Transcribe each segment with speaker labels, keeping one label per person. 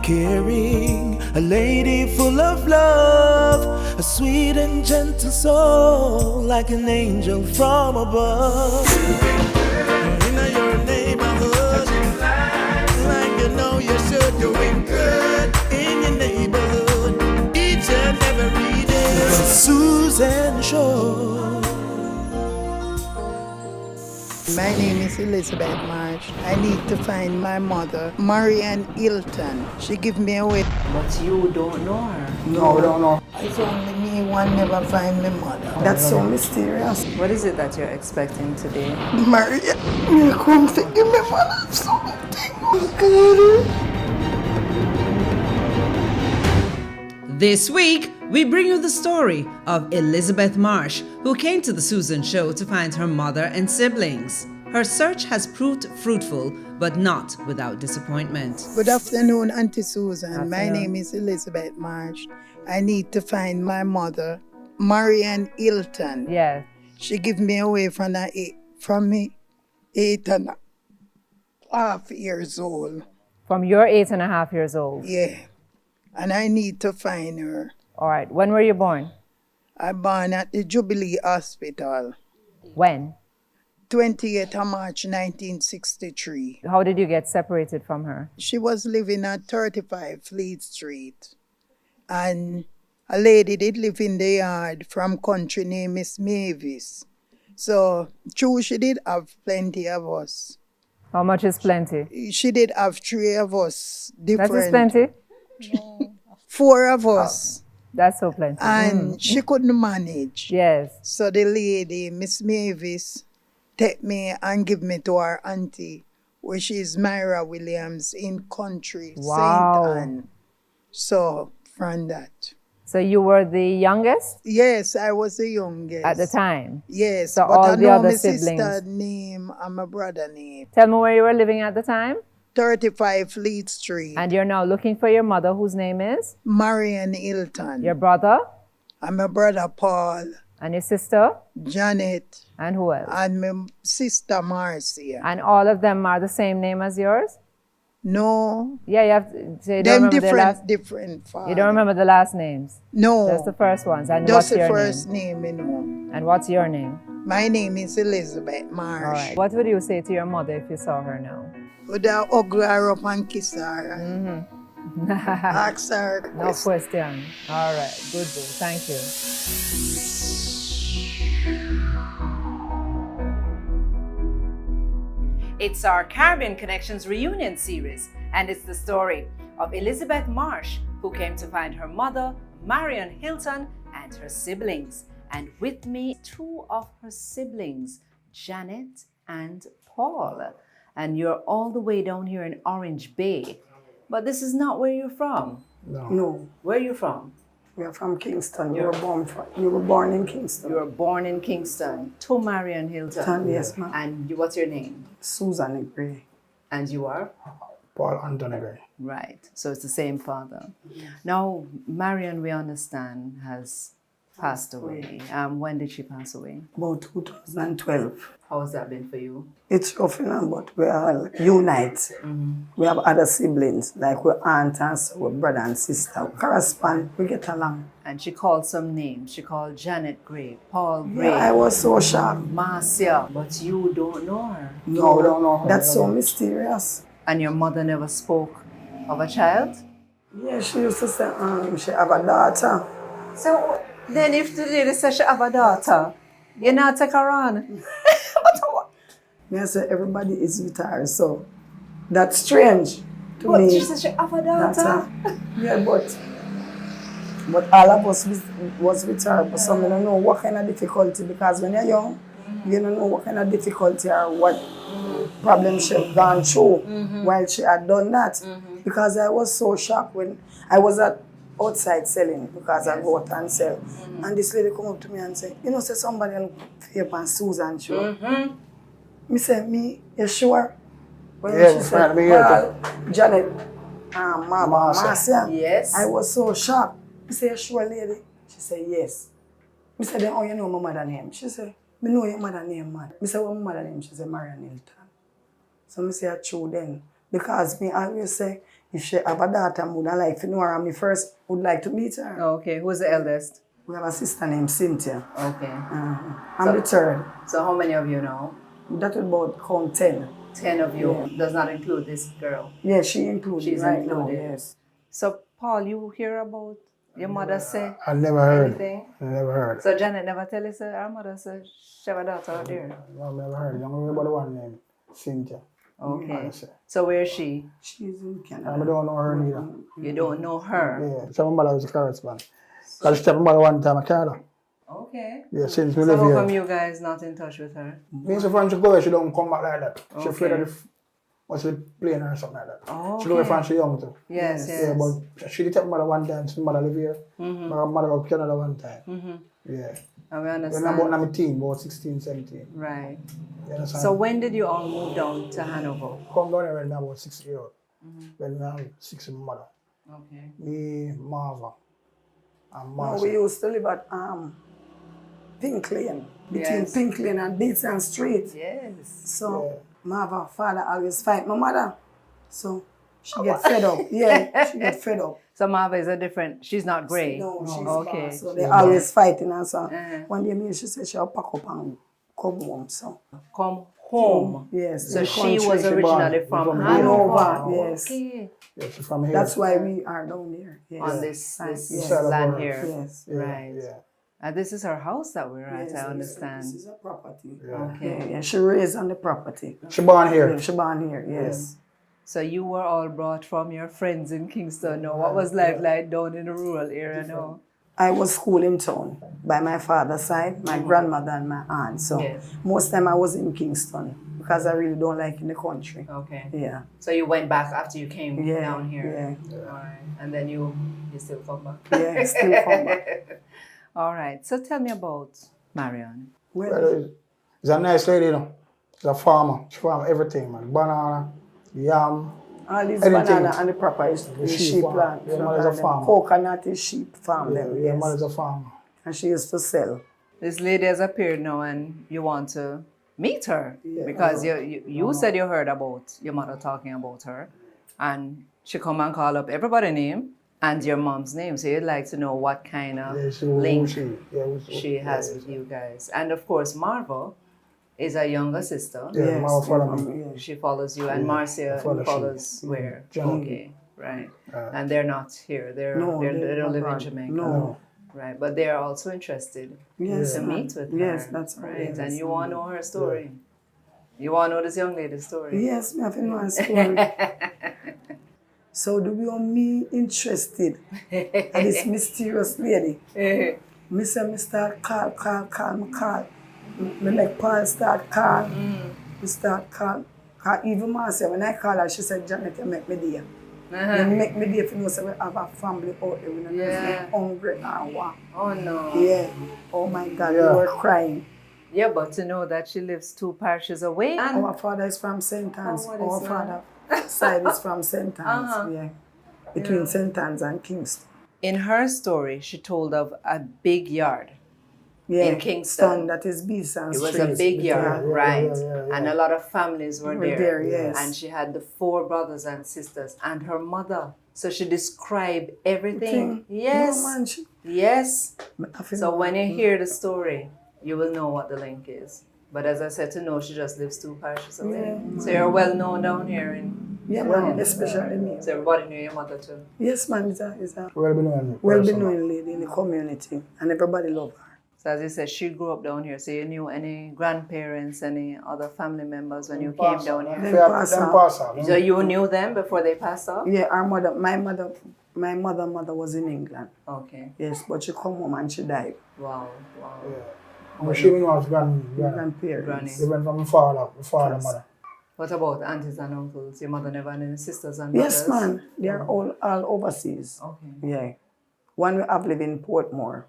Speaker 1: caring, a lady full of love, a sweet and gentle soul, like an angel from above. In your neighborhood, like you know you should, doing good in your neighborhood, each and every day. The Susan Show.
Speaker 2: My name is Elizabeth Marsh. I need to find my mother, Marian Hilton. She gave me away.
Speaker 3: But you don't know her.
Speaker 2: No, don't know. It's only me, one never find my mother. That's so mysterious.
Speaker 3: What is it that you're expecting today?
Speaker 2: Marian, you come to give me mother something.
Speaker 4: This week, we bring you the story of Elizabeth Marsh, who came to the Susan Show to find her mother and siblings. Her search has proved fruitful, but not without disappointment.
Speaker 2: Good afternoon, Auntie Susan. My name is Elizabeth Marsh. I need to find my mother, Marian Hilton.
Speaker 3: Yes.
Speaker 2: She gave me away from me 8.5 years old.
Speaker 3: From your 8.5 years old?
Speaker 2: Yeah. And I need to find her.
Speaker 3: All right. When were you born?
Speaker 2: I born at the Jubilee Hospital.
Speaker 3: When?
Speaker 2: 28th of March 1963.
Speaker 3: How did you get separated from her?
Speaker 2: She was living at 35 Fleet Street. And a lady did live in the yard from country named Miss Mavis. So, true, she did have plenty of us.
Speaker 3: How much is plenty?
Speaker 2: She did have 3 of us. Different.
Speaker 3: That is plenty?
Speaker 2: 4 of us.
Speaker 3: That's so plenty.
Speaker 2: And she couldn't manage.
Speaker 3: Yes.
Speaker 2: So the lady, Miss Mavis, take me and give me to her auntie, which is Myra Williams in country,
Speaker 3: Wow.
Speaker 2: St. Anne. So from that.
Speaker 3: So you were the youngest?
Speaker 2: Yes, I was the youngest.
Speaker 3: At the time?
Speaker 2: Yes,
Speaker 3: So
Speaker 2: but
Speaker 3: all
Speaker 2: I
Speaker 3: the
Speaker 2: know
Speaker 3: other
Speaker 2: my
Speaker 3: siblings?
Speaker 2: sister name and my brother name.
Speaker 3: Tell me where you were living at the time?
Speaker 2: 35 Fleet Street.
Speaker 3: And you're now looking for your mother, whose name is?
Speaker 2: Marian Hilton.
Speaker 3: Your brother?
Speaker 2: And my brother Paul.
Speaker 3: And your sister?
Speaker 2: Janet.
Speaker 3: And who else?
Speaker 2: And my sister Marcia.
Speaker 3: And all of them are the same name as yours?
Speaker 2: No.
Speaker 3: Yeah, you have to, so you don't
Speaker 2: Them
Speaker 3: remember their last,
Speaker 2: different father.
Speaker 3: you don't remember the last names?
Speaker 2: No.
Speaker 3: Just the first ones. And
Speaker 2: Just
Speaker 3: what's
Speaker 2: the
Speaker 3: your
Speaker 2: first
Speaker 3: name?
Speaker 2: name, you know.
Speaker 3: And what's your name?
Speaker 2: My name is Elizabeth Marsh.
Speaker 3: All right. What would you say to your mother if you saw her now?
Speaker 2: Would I hug her up and kiss her and ask her?
Speaker 3: No question. All right. Good, good. Thank you.
Speaker 4: It's our Caribbean Connections reunion series, and it's the story of Elizabeth Marsh, who came to find her mother, Marian Hilton, and her siblings. And with me, 2 of her siblings, Janet and Paul. And you're all the way down here in Orange Bay. But this is not where you're from.
Speaker 2: No.
Speaker 4: Where are you from?
Speaker 2: We are from Kingston. You were born in Kingston.
Speaker 4: You were born in Kingston, to Marian Hilton.
Speaker 2: Yes, ma'am.
Speaker 4: And what's your name?
Speaker 2: Susan Gray.
Speaker 4: And you are?
Speaker 5: Paul Anthony Gray.
Speaker 4: Right. So it's the same father. Now, Marian, we understand, has passed away. When did she pass away?
Speaker 2: About 2012.
Speaker 4: How has that been for you?
Speaker 2: It's rough, you know, but we all unite. We have other siblings, like we're aunt and so we're brother and sister. We correspond, we get along.
Speaker 4: And she called some names. She called Janet Gray, Paul Gray,
Speaker 2: Yeah, I was so shocked.
Speaker 4: Marcia, but you don't know her.
Speaker 2: No, don't know. That's so mysterious.
Speaker 4: And your mother never spoke of a child?
Speaker 2: Yeah, she used to say she have a daughter.
Speaker 4: So then if today they say she have a daughter, you not take her on?
Speaker 2: Me I say everybody is with her, so that's strange to
Speaker 4: But
Speaker 2: me.
Speaker 4: she said she have a daughter.
Speaker 2: Yeah, but all of us was with her, but some don't know what kind of difficulty, because when you're young, you don't know what kind of difficulty or what problem she had gone through while she had done that. Because I was so shocked when I was outside selling, because I go out and sell. And this lady come up to me and say, you know, say somebody look for you on Susan show. Me say, me, you sure? When
Speaker 5: Yeah,
Speaker 2: she said, well, Janet, Mama, Marcia.
Speaker 4: Yes.
Speaker 2: I was so shocked. Me say, you sure, lady? She said, yes. Me say, then how you know my mother name? She said, me know your mother name, man. Me say, what my mother name? She said, Marian Hilton. So me say, true then. Because me always say, if she have a daughter, I would like to know her. And me first would like to meet her.
Speaker 3: Okay, who's the eldest?
Speaker 2: We have a sister named Cynthia.
Speaker 3: Okay.
Speaker 2: I'm the third.
Speaker 3: So how many of you now?
Speaker 2: That would about count 10.
Speaker 3: 10 of you.
Speaker 2: Yeah.
Speaker 3: Does not include this girl.
Speaker 2: Yeah, she included
Speaker 3: She's
Speaker 2: right
Speaker 3: included.
Speaker 2: now, yes.
Speaker 3: So Paul, you hear about your mother say
Speaker 5: I never heard.
Speaker 3: anything?
Speaker 5: I never heard.
Speaker 3: So Janet never tell you say her mother said she have a daughter out there.
Speaker 5: No, I never heard. I only about the one named Cynthia.
Speaker 3: Okay.
Speaker 5: I say.
Speaker 3: So where is she?
Speaker 2: She's in
Speaker 5: I
Speaker 2: Canada.
Speaker 5: don't know her neither.
Speaker 3: You don't know her.
Speaker 5: Yeah. So my mother was a correspondent. Because she took my mother one time in Canada.
Speaker 3: Okay.
Speaker 5: Yeah, since we
Speaker 3: So
Speaker 5: live
Speaker 3: how come
Speaker 5: here.
Speaker 3: you guys not in touch with her?
Speaker 5: Me so from she go, she don't come back like that. She afraid
Speaker 3: Okay.
Speaker 5: of the must be playing her or something like that.
Speaker 3: Oh,
Speaker 5: She go
Speaker 3: okay.
Speaker 5: from she young too.
Speaker 3: Yes, yes.
Speaker 5: Yeah, but she did take my mother one time. So my mother live here. My mother go to Canada one time. Yeah.
Speaker 3: And we
Speaker 5: When
Speaker 3: understand.
Speaker 5: I'm about 19, about 16, 17.
Speaker 3: Right.
Speaker 5: You understand?
Speaker 3: So when did you all move down to Hanover?
Speaker 5: Come down here when I'm about 6 years old. When I'm 6 with my mother.
Speaker 3: Okay.
Speaker 5: Me, Marva, and
Speaker 2: No,
Speaker 5: Marsh.
Speaker 2: we used to live at Pink Lane. Between
Speaker 3: Yes.
Speaker 2: Pink Lane and Beatson Street.
Speaker 3: Yes.
Speaker 2: So my father always fight my mother. So she get fed up. Yeah, she get fed up.
Speaker 3: So Marva is a different, she's not grey.
Speaker 2: No, she's
Speaker 3: okay.
Speaker 2: bad. So they always fighting and so.
Speaker 3: Uh-huh.
Speaker 2: One day me she said she'll pack up and come home. So
Speaker 3: Come home.
Speaker 2: yes.
Speaker 3: So
Speaker 2: the
Speaker 3: she
Speaker 2: country.
Speaker 3: was
Speaker 5: she
Speaker 3: originally
Speaker 5: born
Speaker 3: from
Speaker 5: from
Speaker 3: Hanover.
Speaker 2: Hanover, yes.
Speaker 3: Okay.
Speaker 5: Yeah, she's from here.
Speaker 2: That's why we are down here. Yes.
Speaker 3: On this
Speaker 2: Yes.
Speaker 3: land here.
Speaker 2: Yes.
Speaker 5: Yeah,
Speaker 3: Right.
Speaker 5: Yeah.
Speaker 3: And this is her house that we're at,
Speaker 2: Yes,
Speaker 3: I
Speaker 2: This
Speaker 3: understand.
Speaker 2: is a property.
Speaker 5: Yeah.
Speaker 3: Okay.
Speaker 2: Yeah, yeah. She raised on the property.
Speaker 5: She born here.
Speaker 2: Yeah, she born here. Yes.
Speaker 3: So you were all brought from your friends in Kingston. Now, what was life like down in the rural area now?
Speaker 2: I was school in town by my father's side, my grandmother and my aunt. So
Speaker 3: Yes.
Speaker 2: most time I was in Kingston because I really don't like in the country.
Speaker 3: Okay.
Speaker 2: Yeah.
Speaker 3: So you went back after you came
Speaker 2: Yeah.
Speaker 3: down here.
Speaker 2: Yeah.
Speaker 3: All right. And then you still come back.
Speaker 2: Yeah. Still come back.
Speaker 3: All right. So tell me about Marion.
Speaker 2: Well,
Speaker 5: Well, it's a nice lady, you know. She's a farmer. She farm everything, man. Banana, yam.
Speaker 2: all these
Speaker 5: anything.
Speaker 2: banana and the proper is the
Speaker 5: sheep
Speaker 2: sheep
Speaker 5: farm.
Speaker 2: plant.
Speaker 5: Yeah,
Speaker 2: Front
Speaker 5: mother's
Speaker 2: of
Speaker 5: a
Speaker 2: them.
Speaker 5: farmer.
Speaker 2: Coconut is sheep farm
Speaker 5: Yeah,
Speaker 2: them.
Speaker 5: yeah,
Speaker 2: Yes.
Speaker 5: mother's a farmer.
Speaker 2: And she used to sell.
Speaker 3: This lady has appeared now and you want to meet her because you said you heard about your mother talking about her and she come and call up everybody's name and your mom's name. So you'd like to know what kind of
Speaker 5: Yeah,
Speaker 3: link
Speaker 5: she
Speaker 3: she has with you guys. And of course, Marva is a younger sister.
Speaker 5: Yeah,
Speaker 2: Yes,
Speaker 5: Mama follow
Speaker 2: yeah,
Speaker 5: me.
Speaker 2: yeah.
Speaker 3: She follows you, and Marcia follows where?
Speaker 5: Jamaica.
Speaker 3: Okay, right. And they're not here. They don't live in
Speaker 2: not.
Speaker 3: Jamaica.
Speaker 2: No.
Speaker 3: Right, but they are also interested
Speaker 2: Yes,
Speaker 3: to
Speaker 2: ma'am.
Speaker 3: meet with her.
Speaker 2: Yes, that's
Speaker 3: right.
Speaker 2: yes.
Speaker 3: And you want to know her story. You want to know this young lady's story.
Speaker 2: Yes, me have to know her story. So do you want me interested in this mysterious lady? Me say me start call. Me make Paul start call. Me start call. Cause even Marcia, when I call her, she said, Janet, you make me day. You make me day if you know so we have a family out there. We don't
Speaker 3: Yeah.
Speaker 2: hungry or what.
Speaker 3: Oh no.
Speaker 2: Yeah. Oh my God,
Speaker 5: Yeah.
Speaker 2: we were crying.
Speaker 3: Yeah, but to know that she lives 2 parishes away. And
Speaker 2: Our father is from St. Anne's.
Speaker 3: what
Speaker 2: Our
Speaker 3: is
Speaker 2: father side is from St. Anne's. Yeah. Between St. Anne's and Kingston.
Speaker 3: in her story, she told of a big yard.
Speaker 2: Yeah.
Speaker 3: In Kingston.
Speaker 2: That is Beeson
Speaker 3: It
Speaker 2: Street.
Speaker 3: was a big yard, right?
Speaker 5: yeah.
Speaker 3: And a lot of families were
Speaker 2: Were
Speaker 3: there.
Speaker 2: there, yes.
Speaker 3: And she had the 4 brothers and sisters and her mother. So she described everything. Yes.
Speaker 2: No, man, she,
Speaker 3: Yes.
Speaker 2: I feel
Speaker 3: So when you hear the story, you will know what the link is. But as I said, to know, she just lives 2 parishes away. So you're well known down here.
Speaker 2: yeah, man, especially me.
Speaker 3: So everybody knew your mother too.
Speaker 2: Yes, man, is a
Speaker 5: Well be known.
Speaker 2: well-known lady in the community, and everybody love her.
Speaker 3: So as you said, she grew up down here. So you knew any grandparents, any other family members when you came down here?
Speaker 2: Them pass
Speaker 5: Them
Speaker 2: out.
Speaker 5: pass out.
Speaker 3: So you knew them before they passed off?
Speaker 2: Yeah, my mother was in England.
Speaker 3: Okay.
Speaker 2: Yes, but she come home and she died.
Speaker 3: Wow. Wow.
Speaker 5: When she was grandparents.
Speaker 2: Grandparents.
Speaker 5: They went from my father, mother.
Speaker 3: What about aunties and uncles? Your mother never had any sisters and brothers?
Speaker 2: Yes, man, they are all overseas.
Speaker 3: Okay.
Speaker 2: Yeah. One we have live in Portmore,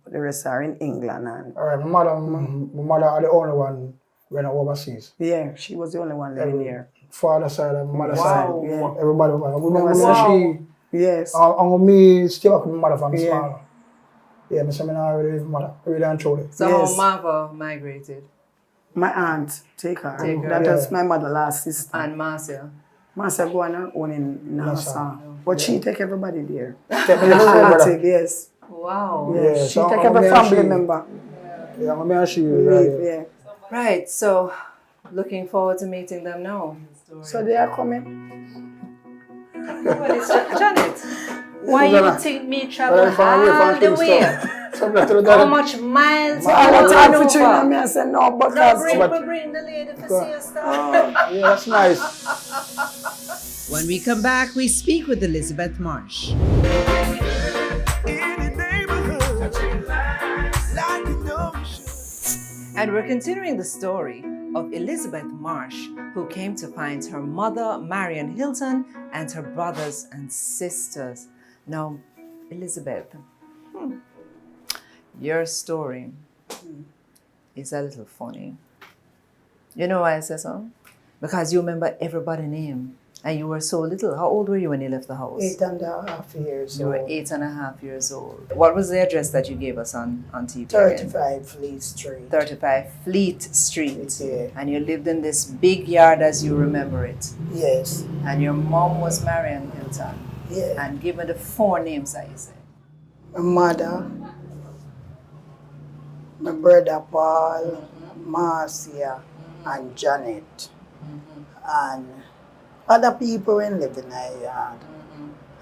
Speaker 2: but the rest are in England. And
Speaker 5: All right, my mother are the only one went overseas.
Speaker 2: yeah, she was the only one living here.
Speaker 5: Father side and mother
Speaker 3: Wow.
Speaker 5: side.
Speaker 2: Yeah.
Speaker 5: Everybody was.
Speaker 3: Wow.
Speaker 2: Yes.
Speaker 5: And me still up with my mother from
Speaker 2: Yeah.
Speaker 5: small. Yeah, I said I already live with my mother. Really and truly.
Speaker 3: So
Speaker 2: Yes.
Speaker 3: how Marva migrated?
Speaker 2: My aunt take her.
Speaker 3: Take her.
Speaker 2: That
Speaker 5: Yeah.
Speaker 2: was my mother last sister.
Speaker 3: And Marcia?
Speaker 2: Massa go on her own in Nassau. But she take everybody there.
Speaker 5: Take me to see, brother.
Speaker 2: Relative, yes.
Speaker 3: Wow.
Speaker 2: Yes.
Speaker 5: Yeah,
Speaker 2: She
Speaker 5: so
Speaker 2: take
Speaker 5: I'm
Speaker 2: every
Speaker 5: me and
Speaker 2: family
Speaker 5: she.
Speaker 2: member.
Speaker 5: Yeah, I'm and she.
Speaker 2: Leave,
Speaker 5: Yeah.
Speaker 2: yeah.
Speaker 3: Right, so looking forward to meeting them now.
Speaker 2: So they are coming.
Speaker 3: Well, it's Janet. Why you think me travel
Speaker 5: Well, from away
Speaker 3: all
Speaker 5: from
Speaker 3: the way?
Speaker 5: Kingston. Something to the
Speaker 3: How
Speaker 5: daddy.
Speaker 3: much miles
Speaker 2: So
Speaker 3: you
Speaker 2: all the
Speaker 3: want
Speaker 2: time
Speaker 3: to
Speaker 2: for
Speaker 3: know
Speaker 2: me,
Speaker 3: for?
Speaker 2: I say no,
Speaker 3: No,
Speaker 2: because
Speaker 3: bring the lady to see your stuff.
Speaker 5: Yeah, that's nice.
Speaker 4: When we come back, we speak with Elizabeth Marsh.
Speaker 1: Any neighborhood, like you know you should.
Speaker 3: And we're continuing the story of Elizabeth Marsh, who came to find her mother, Marion Hilton, and her brothers and sisters. Now, Elizabeth, your story is a little funny. You know why I say so? Because you remember everybody's name, and you were so little. How old were you when you left the house?
Speaker 2: 8.5 years
Speaker 3: You were
Speaker 2: old.
Speaker 3: 8.5 years old. What was the address that you gave us on TV?
Speaker 2: 35 Fleet Street.
Speaker 3: 35 Fleet Street.
Speaker 2: Yeah.
Speaker 3: And you lived in this big yard as you remember it.
Speaker 2: Yes.
Speaker 3: And your mom was Marion Hilton.
Speaker 2: Yeah.
Speaker 3: And give me the 4 names that you said.
Speaker 2: My mother, my brother Paul, Marcia, and Janet. And other people in live in her yard.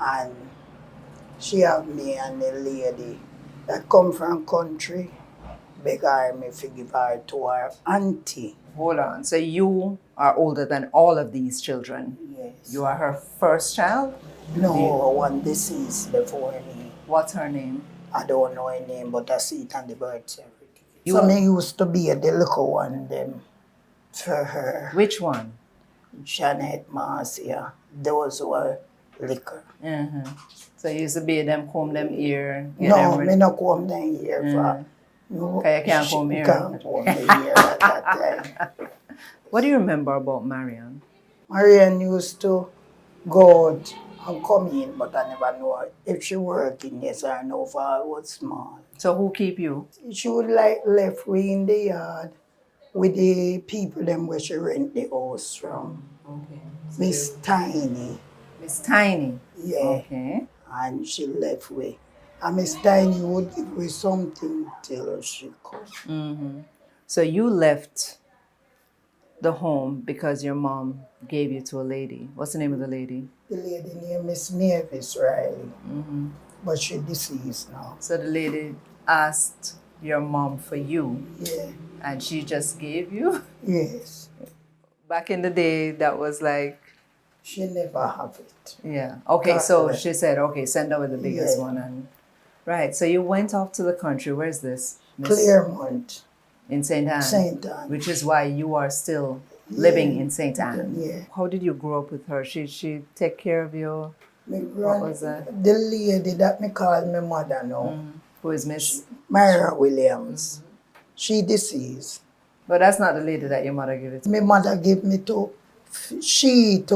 Speaker 2: And she have me and the lady that come from country beg her me to give her to her auntie.
Speaker 3: Hold on. So you are older than all of these children.
Speaker 2: Yes.
Speaker 3: You are her first child?
Speaker 2: No, one deceased before me.
Speaker 3: What's her name?
Speaker 2: I don't know her name, but I see it on the birth certificate.
Speaker 3: You-
Speaker 2: So me used to be the little one them for her.
Speaker 3: Which one?
Speaker 2: Janet, Marcia, those were liquor.
Speaker 3: So you used to be them comb them ear. get
Speaker 2: No,
Speaker 3: them
Speaker 2: me
Speaker 3: ready-
Speaker 2: no come down here for. No,
Speaker 3: Okay, you can't come here.
Speaker 2: Can't come here at that time.
Speaker 3: What do you remember about Marion?
Speaker 2: Marianne used to go out and come in, but I never know if she working, yes or no, for I was small.
Speaker 3: So who keep you?
Speaker 2: She would like left we in the yard with the people them where she rent the house from.
Speaker 3: Okay.
Speaker 2: Miss Tiny,
Speaker 3: Miss Tiny.
Speaker 2: yeah,
Speaker 3: Okay.
Speaker 2: and she left we. And Miss Tiny would give me something till she come.
Speaker 3: So you left the home because your mom gave you to a lady. What's the name of the lady?
Speaker 2: The lady named Miss Mavis Riley, but she deceased now.
Speaker 3: So the lady asked your mom for you,
Speaker 2: Yeah,
Speaker 3: and she just gave you?
Speaker 2: yes.
Speaker 3: Back in the day, that was like,
Speaker 2: She never have it.
Speaker 3: yeah. Okay, so
Speaker 2: Correct.
Speaker 3: she said, okay, send over the biggest
Speaker 2: Yeah.
Speaker 3: one. And right, so you went off to the country. Where's this?
Speaker 2: Claremont,
Speaker 3: In St. Anne.
Speaker 2: St. Anne.
Speaker 3: Which is why you are still living in St. Anne.
Speaker 2: Yeah.
Speaker 3: How did you grow up with her? She take care of you?
Speaker 2: My
Speaker 3: What was that?
Speaker 2: the lady that me call my mother now,
Speaker 3: Who is Miss?
Speaker 2: Myra Williams, she deceased.
Speaker 3: But that's not the lady that your mother gave it to.
Speaker 2: My mother gave me to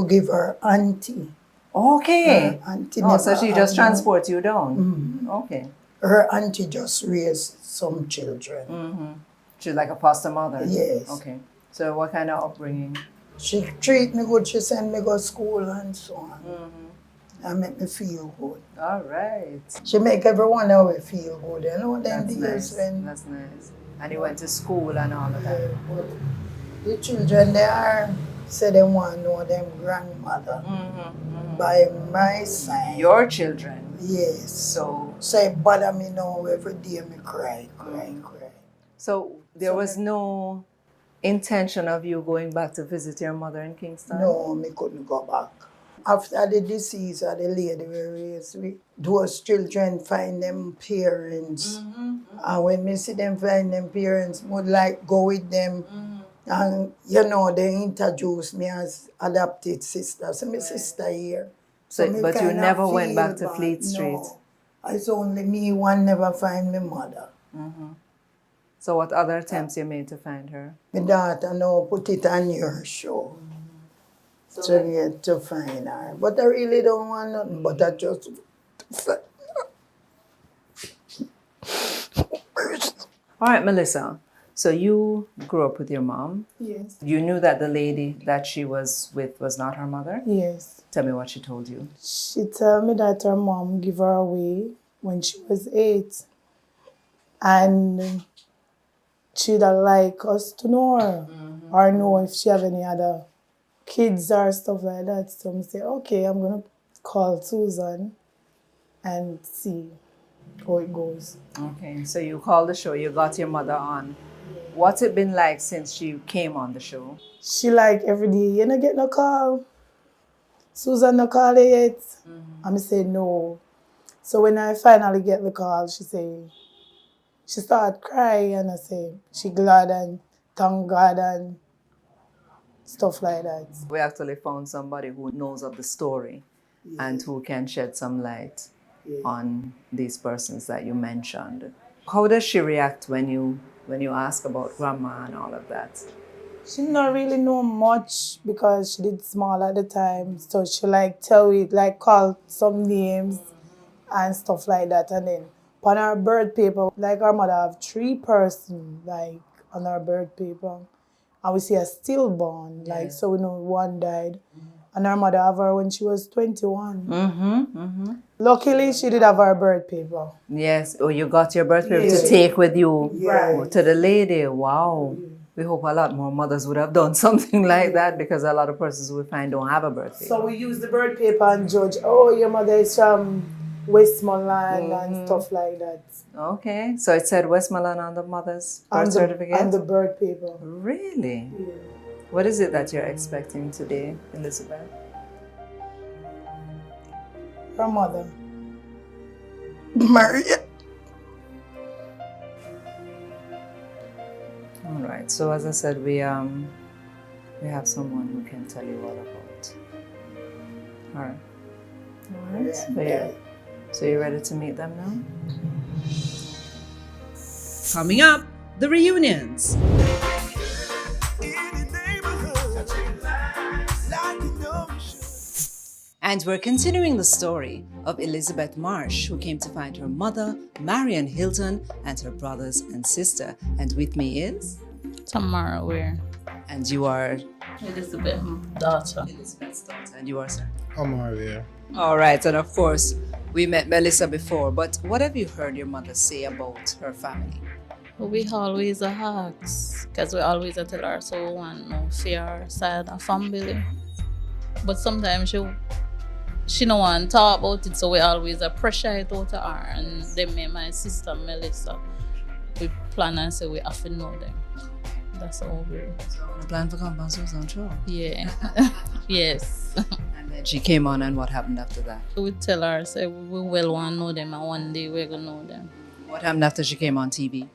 Speaker 2: give her auntie.
Speaker 3: Okay.
Speaker 2: Her auntie
Speaker 3: Oh, so
Speaker 2: never
Speaker 3: she just
Speaker 2: had no-
Speaker 3: transports you down. Okay.
Speaker 2: Her auntie just raised some children.
Speaker 3: She's like a foster mother.
Speaker 2: Yes.
Speaker 3: Okay. So what kind of upbringing?
Speaker 2: She treat me good. She send me go school and so on. And make me feel good.
Speaker 3: All right.
Speaker 2: She make everyone else feel good. You know, them
Speaker 3: That's
Speaker 2: days
Speaker 3: nice.
Speaker 2: when
Speaker 3: That's nice. And you went to school and all of that.
Speaker 2: but the children they are say they want to know them grandmother by my side.
Speaker 3: Your children.
Speaker 2: Yes.
Speaker 3: So
Speaker 2: Say bother me now every day me cry.
Speaker 3: so there was no intention of you going back to visit your mother in Kingston?
Speaker 2: No, me couldn't go back. After the decease of the lady we raised, those children find them parents. And when me see them find them parents, would like go with them. And you know, they introduced me as adopted sister. So my sister here.
Speaker 3: So,
Speaker 2: me
Speaker 3: but you
Speaker 2: kinda
Speaker 3: never went
Speaker 2: feel
Speaker 3: back to
Speaker 2: bad.
Speaker 3: Fleet Street?
Speaker 2: No. It's only me one never find my mother.
Speaker 3: So what other attempts you made to find her?
Speaker 2: My daughter now put it on your show. So get to find her. But I really don't want nothing, but I just
Speaker 3: All right, Melissa. So you grew up with your mom.
Speaker 2: Yes.
Speaker 3: You knew that the lady that she was with was not her mother?
Speaker 2: Yes.
Speaker 3: Tell me what she told you.
Speaker 2: She told me that her mom gave her away when she was 8. And she'd like us to know her or know if she have any other kids or stuff like that. So I say, okay, I'm going to call Susan and see how it goes.
Speaker 3: Okay, so you called the show, you got your mother on. What's it been like since she came on the show?
Speaker 2: She like every day, you don't get no call. Susan no call you yet? I say no. So when I finally get the call, she start crying and I say she glad and thank God and stuff like that.
Speaker 3: We actually found somebody who knows of the story and who can shed some light on these persons that you mentioned. How does she react when you ask about grandma and all of that?
Speaker 2: She not really know much because she did small at the time. So she like tell it, like call some names and stuff like that. And then on her birth paper, like our mother have 3 persons like on her birth paper. And we see a stillborn, like so we know one died. And her mother have her when she was 21. Luckily, she did have her birth paper.
Speaker 3: Yes. Oh, you got your birth paper to take with you to the lady. Wow. We hope a lot more mothers would have done something like that because a lot of persons we find don't have a birth paper.
Speaker 2: So we use the birth paper and judge, oh, your mother is from Westmoreland and stuff like that.
Speaker 3: Okay. So it said Westmoreland on the mother's birth certificate?
Speaker 2: And the birth paper.
Speaker 3: Really? Yeah. What is it that you're expecting today, Elizabeth?
Speaker 2: Her mother. Maria.
Speaker 3: All right. So as I said, we have someone who can tell you all about. All right. All right. So you're ready to meet them now?
Speaker 4: Coming up, the reunions. And we're continuing the story of Elizabeth Marsh, who came to find her mother, Marion Hilton, and her brothers and sister. And with me is
Speaker 6: Tamara Ware.
Speaker 3: And you are
Speaker 6: Elizabeth's daughter.
Speaker 3: Elizabeth's daughter. And you are, sir?
Speaker 5: I'm here.
Speaker 3: All right. And of course, we met Melissa before, but what have you heard your mother say about her family?
Speaker 6: We always ask, because we always tell her so we want no fear side of family. But sometimes she don't want to talk about it, so we always pressure it out to her. And then me and my sister Melissa, we plan and say we have to know them. That's all we do.
Speaker 3: So on a plan for compound Susan show?
Speaker 6: Yeah. Yes.
Speaker 3: And then she came on, and what happened after that?
Speaker 6: We tell her, say we well want to know them, and one day we're going to know them.
Speaker 3: What happened after she came on TV?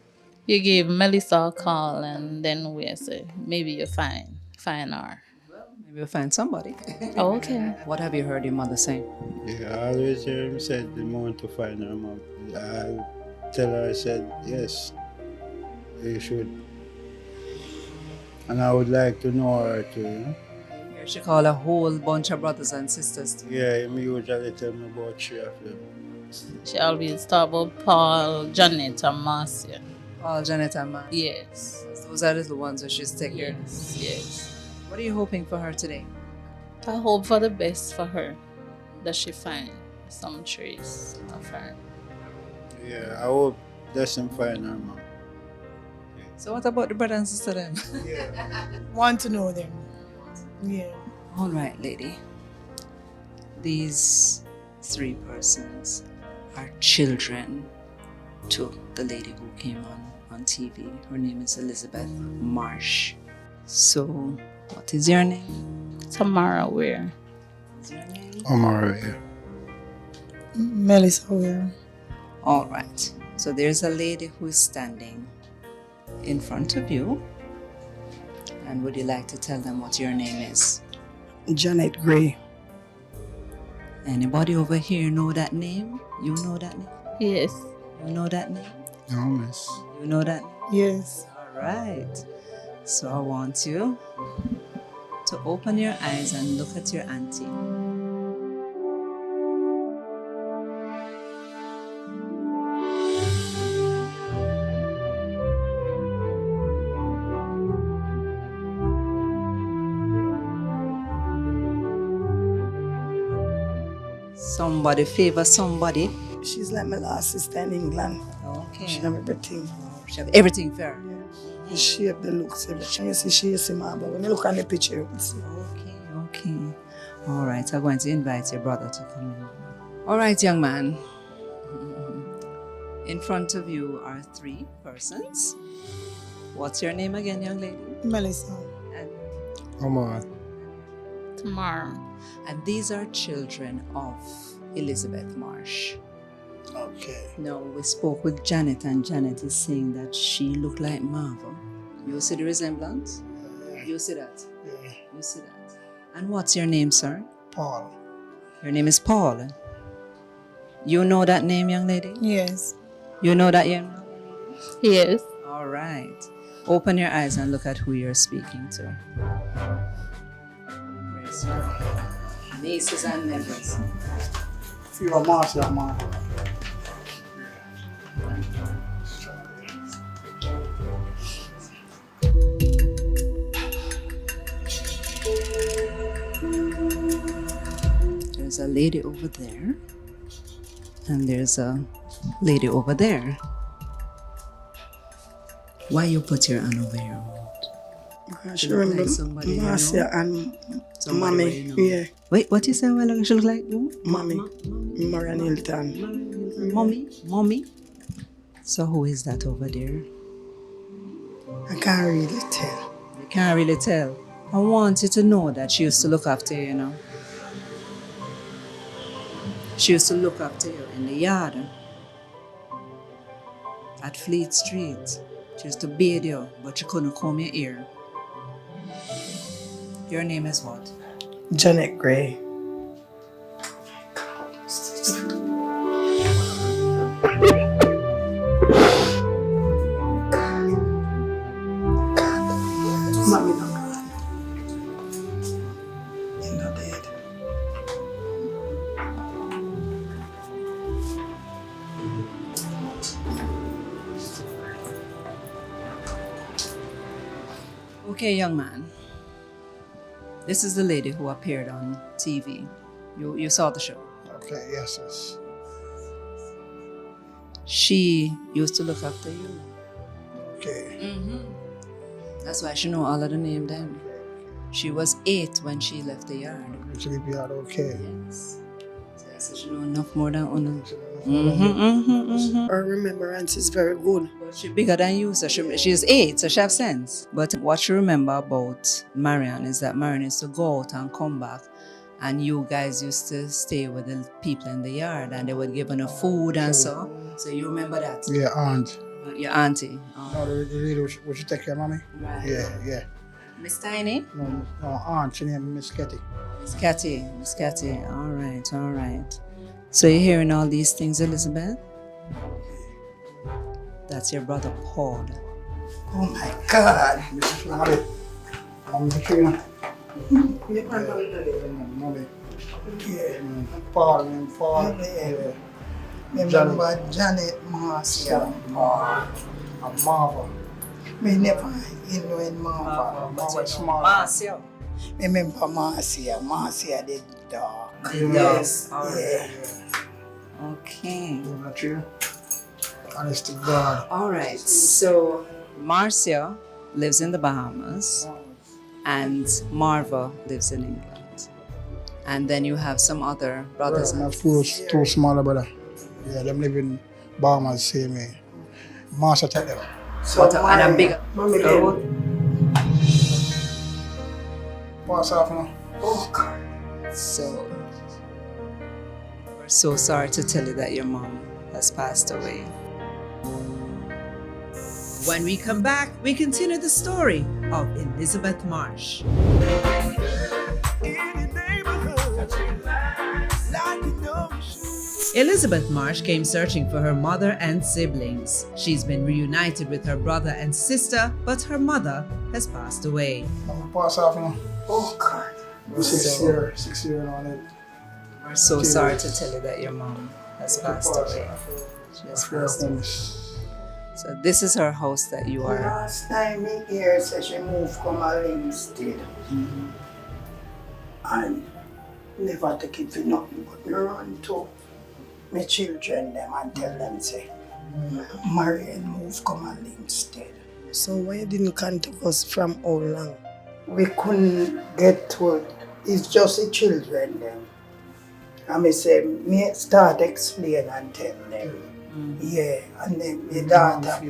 Speaker 6: You gave Melissa a call, and then we say, maybe you find her.
Speaker 3: Well, maybe we'll find somebody.
Speaker 6: Oh, okay.
Speaker 3: What have you heard your mother say?
Speaker 7: Yeah, I always hear him say the moment to find her mom. I tell her, I said, yes, you should. And I would like to know her too, you know?
Speaker 3: Here she called a whole bunch of brothers and sisters too.
Speaker 7: Yeah, he usually tell me about 3 of them.
Speaker 6: She always talk about Paul, Janet, and Marcia.
Speaker 3: Paul, Janet, and Marsh.
Speaker 6: Yes.
Speaker 3: Those are the ones that she's taking care of.
Speaker 6: Yes.
Speaker 3: What are you hoping for her today?
Speaker 6: I hope for the best for her, that she find some trace of her.
Speaker 7: Yeah, I hope that's him find her mom.
Speaker 3: So what about the brother and sister then?
Speaker 2: Want to know them. Yeah.
Speaker 3: All right, lady. These 3 persons are children to the lady who came on TV. Her name is Elizabeth Marsh. So, what is your name?
Speaker 6: Tamara Ware.
Speaker 3: What's your name?
Speaker 5: I'm here.
Speaker 2: Melissa Ware.
Speaker 3: All right. So there's a lady who is standing in front of you. And would you like to tell them what your name is?
Speaker 2: Janet Gray.
Speaker 3: Anybody over here know that name? You know that name?
Speaker 6: Yes.
Speaker 3: You know that name?
Speaker 5: No, miss.
Speaker 3: You know that name?
Speaker 2: Yes.
Speaker 3: All right. So I want you to open your eyes and look at your auntie. Somebody favor somebody.
Speaker 2: She's like my last sister in England.
Speaker 3: Okay.
Speaker 2: She have everything.
Speaker 3: She have everything fair.
Speaker 2: The shape, the looks, everything. You see, she is in my, but when you look at the picture, you can see.
Speaker 3: Okay. All right, I'm going to invite your brother to come in. All right, young man. In front of you are 3 persons. What's your name again, young lady?
Speaker 2: Melissa.
Speaker 3: And,
Speaker 7: Omar.
Speaker 6: Tomorrow.
Speaker 3: and these are children of Elizabeth Marsh.
Speaker 5: Okay.
Speaker 3: Now, we spoke with Janet, and Janet is saying that she looked like Marva. You see the resemblance? You see that?
Speaker 5: Yeah.
Speaker 3: You see that? And what's your name, sir?
Speaker 5: Paul.
Speaker 3: Your name is Paul. You know that name, young lady?
Speaker 6: Yes.
Speaker 3: You know that young man?
Speaker 6: Yes.
Speaker 3: All right. Open your eyes and look at who you're speaking to. Where's your nieces and nephews?
Speaker 5: Few of Marsh, young man.
Speaker 3: There's a lady over there, and there's a lady over there. Why you put your hand over your mouth?
Speaker 2: Because
Speaker 3: She
Speaker 2: she
Speaker 3: look
Speaker 2: remember
Speaker 3: like somebody you
Speaker 2: Marcia
Speaker 3: know?
Speaker 2: and
Speaker 3: Somebody
Speaker 2: Mommy.
Speaker 3: where you know.
Speaker 2: Yeah,
Speaker 3: Wait, what you say? Well, she look like who?
Speaker 2: Mommy. Marian Hilton.
Speaker 3: Mommy. So who is that over there?
Speaker 2: I can't really tell.
Speaker 3: You can't really tell. I want you to know that she used to look after you, you know. She used to look after you in the yard at Fleet Street. She used to bathe you, but she couldn't comb your ear. Your name is what?
Speaker 2: Janet Gray. Mommy not gone. You're not dead.
Speaker 3: Okay, young man. This is the lady who appeared on TV. You saw the show.
Speaker 5: Okay, yes.
Speaker 3: She used to look after you.
Speaker 5: Okay.
Speaker 3: That's why she know all of the name them. She was 8 when she left the yard.
Speaker 5: Sleep yard, okay.
Speaker 3: Yes. So she know enough more than Una.
Speaker 2: Her remembrance is very good.
Speaker 3: But she bigger than you, so she's 8, so she have sense. But what she remember about Marian is that Marian used to go out and come back, and you guys used to stay with the people in the yard, and they would give her food and so. So you remember that?
Speaker 5: Yeah, aunt.
Speaker 3: Your auntie.
Speaker 5: No, the lady would she take care of mommy?
Speaker 3: Right.
Speaker 5: Yeah.
Speaker 3: Miss Tiny?
Speaker 5: No, aunt, she named Miss Ketty.
Speaker 3: Miss Cathy. All right. So you're hearing all these things, Elizabeth? That's your brother Paul.
Speaker 2: Oh my God.
Speaker 5: Mommy, Katrina. Mommy.
Speaker 2: Yeah.
Speaker 5: Paul.
Speaker 2: Yeah. Remember Janet Marcia.
Speaker 5: And Marva.
Speaker 2: Me never know in Marva.
Speaker 5: Marva small.
Speaker 3: Marcia.
Speaker 2: Remember Marcia. Marcia the dog.
Speaker 3: Yes.
Speaker 2: Yeah.
Speaker 3: Okay.
Speaker 5: Not true? Honest to God.
Speaker 3: All right. So Marcia lives in the Bahamas and Marva lives in England. And then you have some other brothers.
Speaker 5: My two smaller brother. Yeah, them live in Bahamas same way. Master take them.
Speaker 3: And a bigger.
Speaker 2: Mommy
Speaker 5: Pass off now.
Speaker 2: Oh God.
Speaker 3: So we're so sorry to tell you that your mom has passed away.
Speaker 4: When we come back, we continue the story of Elizabeth Marsh. Elizabeth Marsh came searching for her mother and siblings. She's been reunited with her brother and sister, but her mother has passed away.
Speaker 5: Pass off now.
Speaker 2: Oh God.
Speaker 5: 6 year and all that.
Speaker 3: We're so sorry to tell you that your mom has passed away. She has passed away. So this is her house that you are.
Speaker 2: Last time me hear say she moved from a Livingston. And never take it for nothing, but me run to my children them and tell them say, marry and move come and live instead. So why you didn't contact us from how long? We couldn't get to it. It's just the children them. And me say, me start explain and tell them. Yeah, and then my daughter.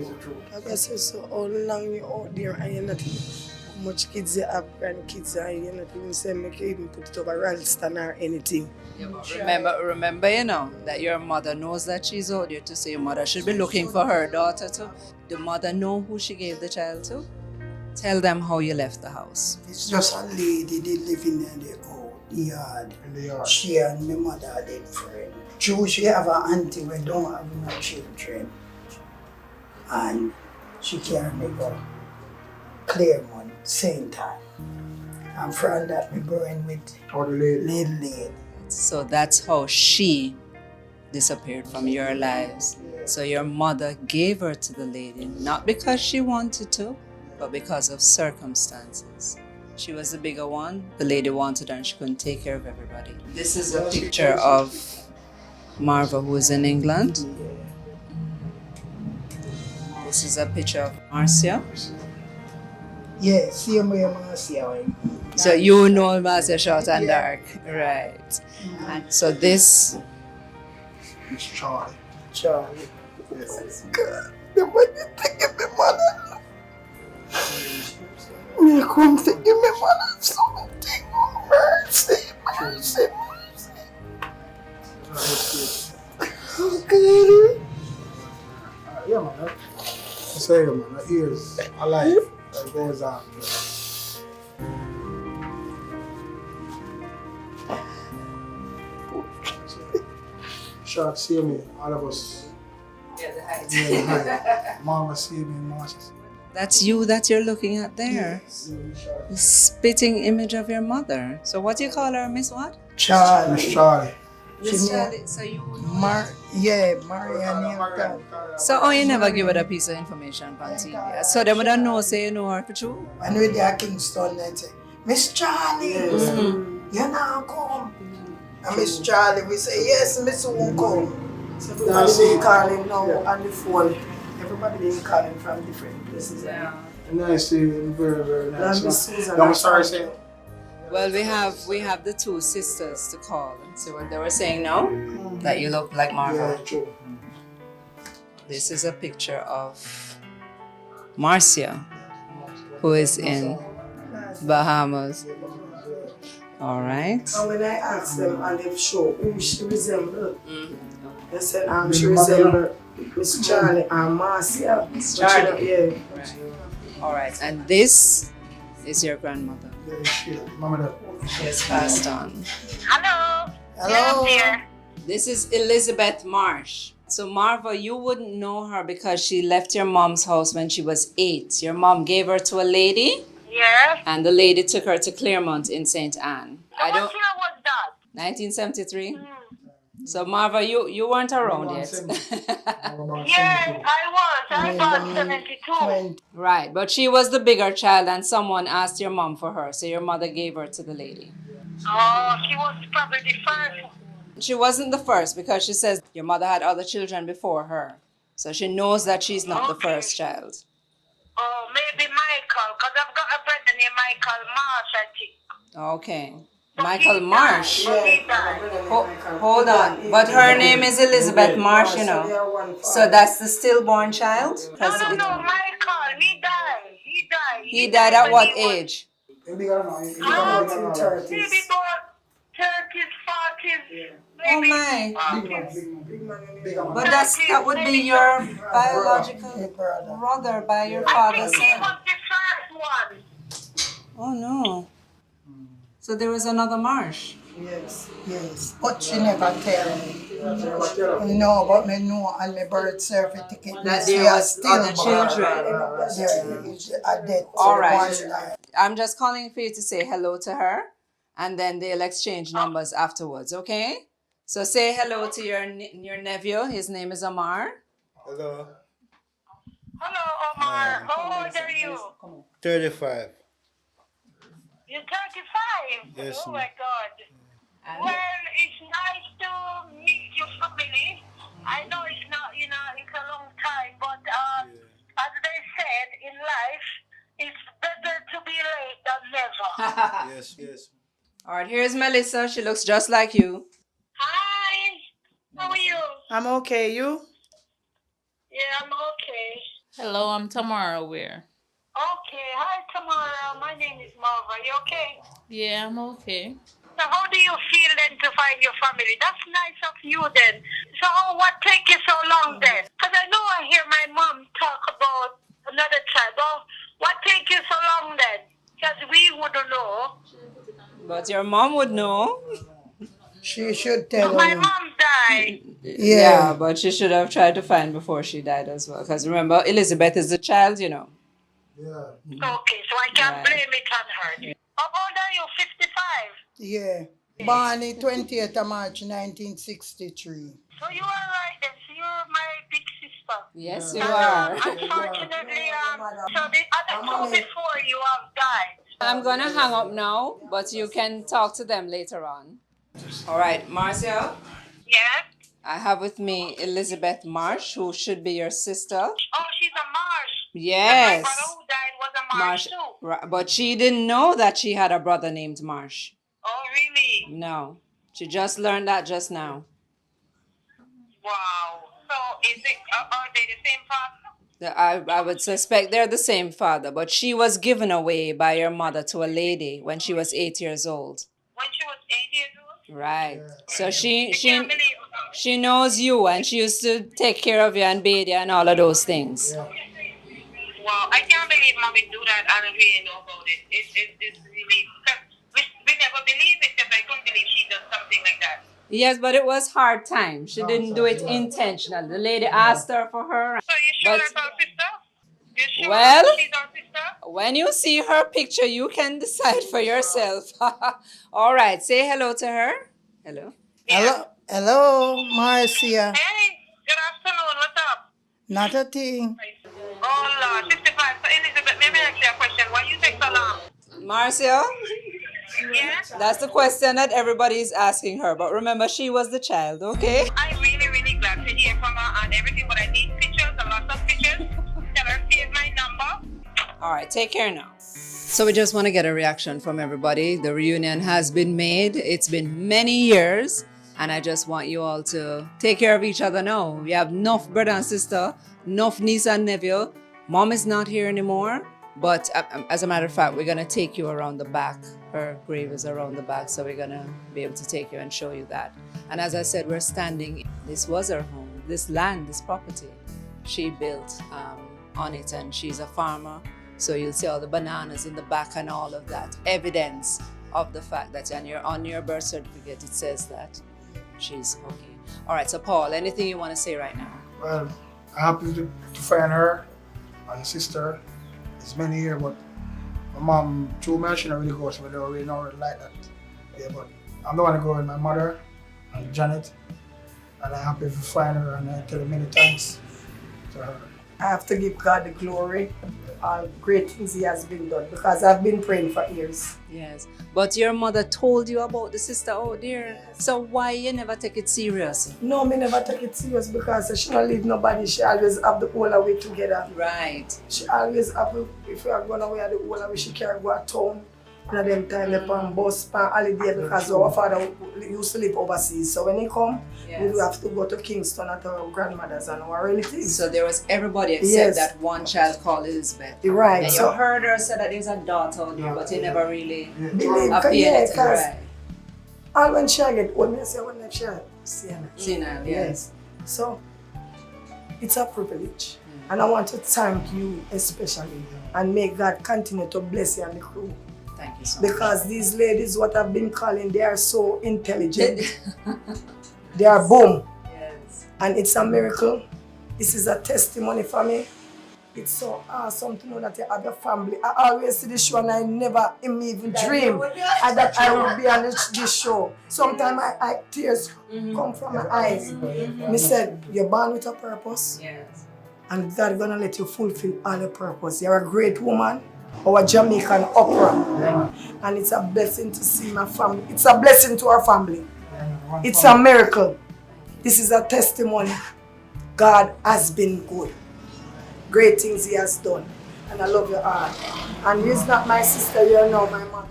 Speaker 2: I guess so how long you out there and you're not how much kids you have, grandkids, and you're not even saying make you even put it over Ralston or anything.
Speaker 3: Yeah, but remember, you know, that your mother knows that she's out there to say your mother should be looking for her daughter too. The mother know who she gave the child to. Tell them how you left the house.
Speaker 2: It's just a lady they live in the old yard.
Speaker 5: In the yard.
Speaker 2: She and my mother did friend. True, she have an auntie who don't have no children. And she carry me go Claremont, same time. And from that we going with
Speaker 5: Or the lady.
Speaker 2: lady.
Speaker 3: So that's how she disappeared from your lives. So your mother gave her to the lady, not because she wanted to, but because of circumstances. She was the bigger one. The lady wanted her and she couldn't take care of everybody. This is a picture of Marva, who is in England. This is a picture of Marcia.
Speaker 2: Yeah, same way Marcia.
Speaker 3: So you know Marcia short and dark. Right. And so this,
Speaker 5: It's Charlie.
Speaker 2: Charlie.
Speaker 5: Yes.
Speaker 2: God, the way you taking my mother. Me come to give me mother something. Mercy, mercy, mercy. Okay.
Speaker 5: Yeah, man. I say, man, the ears alive. That goes on. Shot, see me, all of us.
Speaker 3: yeah, the height.
Speaker 5: Yeah, the Mama see me, Marsh see me.
Speaker 3: That's you that you're looking at there. The spitting image of your mother. So what do you call her, Miss what?
Speaker 2: Charlie.
Speaker 5: Miss Charlie.
Speaker 3: Miss
Speaker 2: She
Speaker 3: Charlie. So you would know.
Speaker 2: Marianne.
Speaker 3: So oh, you never give her a piece of information on TV. So they would not know, say you know her for true.
Speaker 2: And with their Kingston, they say, Miss Charlie, you now come. And Miss Charlie, we say, yes, Miss won't come. So everybody been calling now on the phone. Everybody been calling from different places.
Speaker 3: Yeah.
Speaker 5: Nice, very, very nice.
Speaker 2: Miss Susan.
Speaker 5: I'm sorry, say.
Speaker 3: Well, we have the two sisters to call and see what they were saying now. That you look like Marva.
Speaker 5: Yeah, true.
Speaker 3: This is a picture of Marcia, who is in Bahamas. All right.
Speaker 2: And when I asked them and they show who she resembled, they said she resembled Miss Charlie and Marcia.
Speaker 3: Miss Charlie.
Speaker 2: Yeah.
Speaker 3: Right. All right. And this is your grandmother.
Speaker 5: Yeah, shit. Mama, that.
Speaker 3: She has passed on.
Speaker 8: Hello.
Speaker 2: Hello.
Speaker 8: Yes, dear.
Speaker 3: This is Elizabeth Marsh. So Marva, you wouldn't know her because she left your mom's house when she was 8. Your mom gave her to a lady,
Speaker 8: Yes.
Speaker 3: and the lady took her to Claremont in St. Anne.
Speaker 8: What year was that?
Speaker 3: 1973. So Marva, you weren't around yet.
Speaker 8: Yes, I was. I was 72.
Speaker 3: Right, but she was the bigger child and someone asked your mom for her, so your mother gave her to the lady.
Speaker 8: Oh, she was probably the first.
Speaker 3: She wasn't the first because she says your mother had other children before her. So she knows that she's not the first child.
Speaker 8: Oh, maybe Michael, because I've got a brother named Michael Marsh, I think.
Speaker 3: Okay.
Speaker 8: But
Speaker 3: Michael
Speaker 8: he
Speaker 3: Marsh.
Speaker 8: died. He died.
Speaker 3: Hold on. But her name is Elizabeth Marsh, you know. So that's the stillborn child?
Speaker 8: No, Michael, he died.
Speaker 3: He died at what age?
Speaker 8: Maybe about 30s, 40s.
Speaker 3: Oh
Speaker 8: Maybe
Speaker 3: my.
Speaker 8: 40s.
Speaker 3: But that would be your biological brother by your
Speaker 8: I
Speaker 3: father's
Speaker 8: think he
Speaker 3: side.
Speaker 8: was the first one.
Speaker 3: Oh no. So there was another Marsh.
Speaker 2: Yes. But she never tell me. No, but me know on my birth certificate
Speaker 3: That
Speaker 2: they
Speaker 3: there
Speaker 2: are
Speaker 3: was
Speaker 2: still
Speaker 3: other children.
Speaker 2: Yeah, a death.
Speaker 3: All right. I'm just calling for you to say hello to her, and then they'll exchange numbers afterwards, okay? So say hello to your nephew. His name is Amar.
Speaker 7: Hello.
Speaker 8: Hello, Omar. How old are you?
Speaker 7: 35.
Speaker 8: You're 35?
Speaker 7: Yes,
Speaker 8: Oh
Speaker 7: ma'am.
Speaker 8: my God. Well, it's nice to meet your family. I know it's not, it's a long time, but as they said in life, it's better to be late than never.
Speaker 7: Yes.
Speaker 3: All right, here's Melissa. She looks just like you.
Speaker 8: Hi, how are you?
Speaker 2: I'm okay, you?
Speaker 8: Yeah, I'm okay.
Speaker 6: Hello, I'm Tamara Ware.
Speaker 8: Okay, hi Tamara. My name is Marva. You okay?
Speaker 6: Yeah, I'm okay.
Speaker 8: So how do you feel then to find your family? That's nice of you then. So what take you so long then? Because I know I hear my mom talk about another child. Well, what take you so long then? Because we wouldn't know.
Speaker 3: But your mom would know.
Speaker 2: She should tell
Speaker 8: My
Speaker 2: you.
Speaker 8: mom died.
Speaker 3: Yeah, but she should have tried to find before she died as well. Because remember, Elizabeth is the child,
Speaker 5: Yeah.
Speaker 8: Okay, so I can't
Speaker 3: Right.
Speaker 8: blame it on her. How old are you? 55?
Speaker 2: Yeah. Born the 20th of March 1963.
Speaker 8: So you are right then. So you're my big sister.
Speaker 3: Yes, you
Speaker 8: And,
Speaker 3: are.
Speaker 8: unfortunately, so the other two before you have died.
Speaker 3: I'm going to hang up now, but you can talk to them later on. All right, Marcia,
Speaker 8: Yeah?
Speaker 3: I have with me Elizabeth Marsh, who should be your sister.
Speaker 8: Oh, she's a Marsh.
Speaker 3: Yes.
Speaker 8: My brother who died was a Marsh too.
Speaker 3: Right, but she didn't know that she had a brother named Marsh.
Speaker 8: Oh, really?
Speaker 3: No, she just learned that just now.
Speaker 8: Wow. So are they the same father?
Speaker 3: I would suspect they're the same father, but she was given away by your mother to a lady when she was 8 years old.
Speaker 8: When she was 8 years old?
Speaker 3: Right. So
Speaker 8: I can't believe
Speaker 3: she knows you, and she used to take care of you and bathe you and all of those things.
Speaker 8: Wow, I can't believe mommy do that and we know about it. It's really, we never believe it because I couldn't believe she does something like that.
Speaker 3: Yes, but it was hard time. She didn't do it intentionally. The lady asked her for her.
Speaker 8: So you sure
Speaker 3: But-
Speaker 8: that's our sister? You sure
Speaker 3: Well-
Speaker 8: she's our sister?
Speaker 3: When you see her picture, you can decide for yourself. All right, say hello to her. Hello.
Speaker 2: Hello, Marcia.
Speaker 8: Hey, good afternoon, what's up?
Speaker 2: Not a thing.
Speaker 8: Oh Lord, 55. So Elizabeth, let me ask you a question. Why you take so long?
Speaker 3: Marcia,
Speaker 8: Yeah?
Speaker 3: that's the question that everybody is asking her. But remember, she was the child, okay?
Speaker 8: I'm really, really glad to hear from her and everything, but I need pictures, a lot of pictures. Tell her save my number.
Speaker 3: All right, take care now. So we just want to get a reaction from everybody. The reunion has been made. It's been many years. And I just want you all to take care of each other now. We have enough brother and sister, enough niece and nephew. Mom is not here anymore. But as a matter of fact, we're going to take you around the back. Her grave is around the back. So we're going to be able to take you and show you that. And as I said, we're standing. This was her home. This land, this property, she built on it. And she's a farmer. So you'll see all the bananas in the back and all of that. Evidence of the fact that on your birth certificate, it says that she's okay. All right, so Paul, anything you want to say right now?
Speaker 5: Well, I'm happy to find her and the sister. It's many years, but my mom, through me, she don't really go, so we don't really know her like that. Yeah, but I'm the one to go with my mother and Janet, and I'm happy to find her, and I tell her many thanks to her.
Speaker 2: I have to give God the glory. All great things He has been done because I've been praying for years.
Speaker 3: Yes, but your mother told you about the sister out there, so why you never take it serious?
Speaker 2: No, me never take it serious because she don't leave nobody. She always have the whole away together.
Speaker 3: Right.
Speaker 2: She always have, if you are going away at the whole away, she can't go to town. And them time they on bus, on holiday because our father used to live overseas. So when he come, we do have to go to Kingston at our grandmother's and our relatives.
Speaker 3: So there was everybody except
Speaker 2: Yes.
Speaker 3: that one child called Elizabeth.
Speaker 2: Right.
Speaker 3: And
Speaker 2: So
Speaker 3: you heard her say that there's a daughter out there, but you never really
Speaker 2: believe,
Speaker 3: appeared
Speaker 2: yeah,
Speaker 3: it.
Speaker 2: because
Speaker 3: Right.
Speaker 2: all when she get old, me say when she see her.
Speaker 3: Senile, yes.
Speaker 2: So it's a privilege. And I want to thank you especially and may God continue to bless you and the crew.
Speaker 3: Thank you so much.
Speaker 2: Because these ladies, what I've been calling, they are so intelligent. They are boom.
Speaker 3: Yes.
Speaker 2: And it's a miracle. This is a testimony for me. It's so awesome to know that you have your family. I always see this show and I never even dream that I would be on this show. Sometimes tears come from my eyes. Me said, you're born with a purpose.
Speaker 3: Yes.
Speaker 2: And God gonna let you fulfill all your purpose. You're a great woman. our Jamaican opera. And it's a blessing to see my family. It's a blessing to our family. It's a miracle. This is a testimony. God has been good. Great things he has done. And I love you all. And he's not my sister, you're now my mother.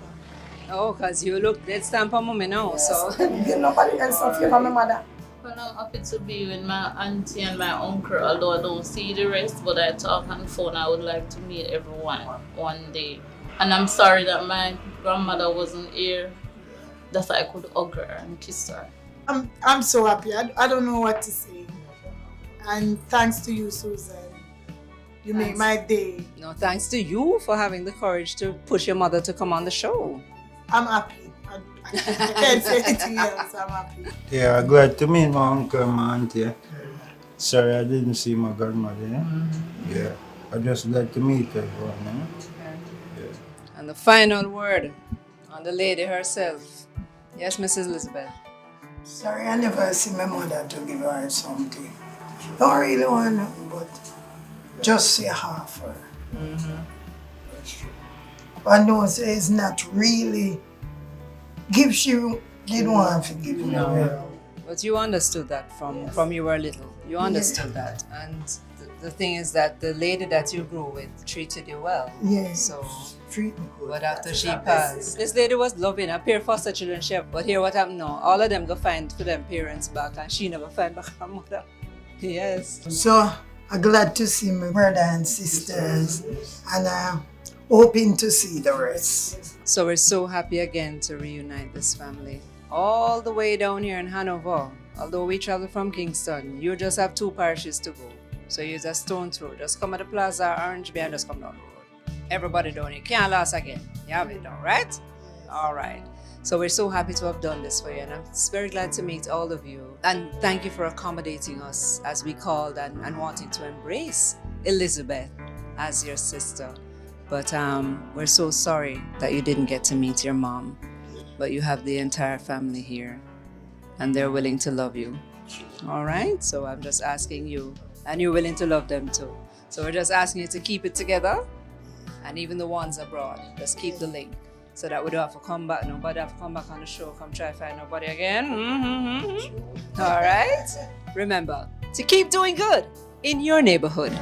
Speaker 4: Oh, because you look dead stamp on mommy now, so.
Speaker 2: Get nobody else of you, my mother.
Speaker 6: Well, I'm happy to be with my auntie and my uncle, although I don't see the rest, but I talk on the phone. I would like to meet everyone one day. And I'm sorry that my grandmother wasn't here, that I could hug her and kiss her.
Speaker 9: I'm so happy. I don't know what to say. And thanks to you, Susan. You make my day.
Speaker 4: No, thanks to you for having the courage to push your mother to come on the show.
Speaker 9: I'm happy. I can't say anything else. I'm happy.
Speaker 7: Yeah, glad to meet my uncle and my auntie. Sorry I didn't see my grandmother. Yeah, I just glad to meet everyone. Yeah.
Speaker 4: And the final word on the lady herself. Yes, Mrs. Elizabeth.
Speaker 2: Sorry, I never see my mother to give her something. Don't really want nothing, but just say half her. I know it's not really give she did want to give you.
Speaker 4: But you understood that from you were little. You understood that. And the thing is that the lady that you grew with treated you well.
Speaker 2: Yes.
Speaker 4: So,
Speaker 2: Treat me good.
Speaker 4: but after she passed, this lady was loving her pair foster children chef. But here what happened now, all of them go find for them parents back and she never find back her mother. Yes.
Speaker 2: So I'm glad to see my brother and sisters, and I'm hoping to see the rest.
Speaker 4: So we're so happy again to reunite this family. All the way down here in Hanover. Although we travel from Kingston, you just have 2 parishes to go. So you just stone throw. Just come at the Plaza, Orange Bay, and just come down the road. Everybody down here can't last again. You have it done, right? All right. So we're so happy to have done this for you, and I'm very glad to meet all of you. And thank you for accommodating us as we called and wanting to embrace Elizabeth as your sister. But we're so sorry that you didn't get to meet your mom. But you have the entire family here, and they're willing to love you. All right? So I'm just asking you, and you're willing to love them too. So we're just asking you to keep it together, and even the ones abroad, just keep the link. So that we don't have to come back, nobody have to come back on the show, come try to find nobody again. All right? Remember to keep doing good in your neighborhood.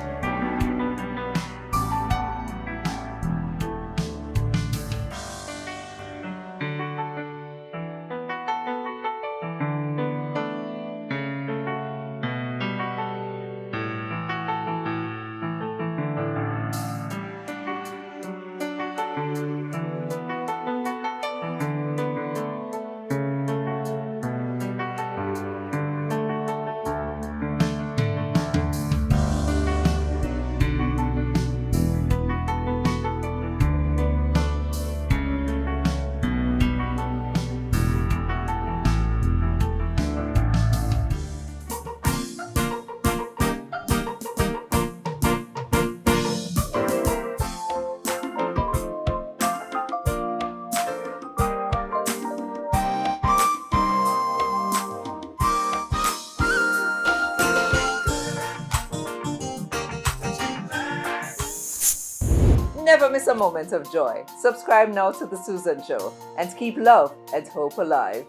Speaker 4: Never miss a moment of joy. Subscribe now to The Susan Show and keep love and hope alive.